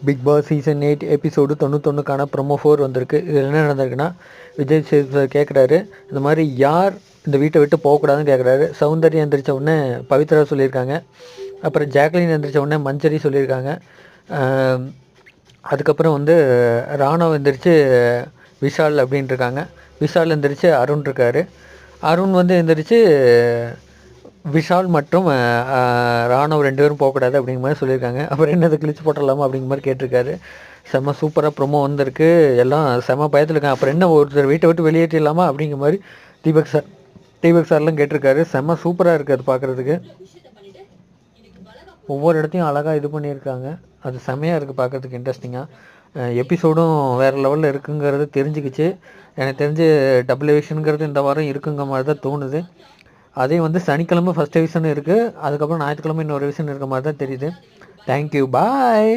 Big Boss season 8 episode 91க்கான promo 4 வந்திருக்கு. இதில் என்ன நடந்திருக்குன்னா, விஜய் சேதுபதி கேட்குறாரு, இந்த மாதிரி யார் இந்த வீட்டை விட்டு போகக்கூடாதுன்னு கேட்குறாரு. சௌந்தர்யா எந்திரிச்ச உடனே பவித்ரா சொல்லியிருக்காங்க. அப்புறம் ஜாக்லின் எந்திரிச்ச உடனே மஞ்சரி சொல்லியிருக்காங்க. அதுக்கப்புறம் வந்து ராணவ் எந்திரிச்சு விஷால் அப்படின்ட்டு இருக்காங்க. விஷால் எந்திரிச்சு அருண் இருக்கார். அருண் வந்து எந்திரிச்சு விஷால் மற்றும் ராணவ் 2 பேரும் போகக்கூடாது அப்படிங்கிற மாதிரி சொல்லியிருக்காங்க. அப்புறம் என்னது கிழிச்சு போட்டுடலாமா அப்படிங்கிற மாதிரி கேட்டிருக்காரு. செம்ம சூப்பராக ப்ரொமோ வந்திருக்கு. எல்லாம் செம்ம பயத்தில் இருக்காங்க. அப்புறம் என்ன ஒருத்தர் வீட்டை விட்டு வெளியேற்றிடலாமா அப்படிங்கிற மாதிரி தீபக் சார்லாம் கேட்டிருக்காரு. செம்ம சூப்பராக இருக்குது அது பார்க்குறதுக்கு. ஒவ்வொரு இடத்தையும் அழகாக இது பண்ணியிருக்காங்க. அது செம்மையாக இருக்குது பார்க்குறதுக்கு, இன்ட்ரெஸ்டிங்காக. எபிசோடும் வேறு லெவலில் இருக்குங்கிறது தெரிஞ்சுக்கிச்சு. எனக்கு தெரிஞ்சு டபுள் எவிஷனுங்கிறது இந்த வாரம் இருக்குங்க மாதிரி தான் தோணுது. அதே வந்து சனிக்கிழமை ஃபஸ்ட் எவிஷன் இருக்குது. அதுக்கப்புறம் ஞாயிற்றுக்கிழமை இன்னொரு எவிஷன் இருக்க மாதிரி தான் தெரியுது. தேங்க்யூ, பாய்.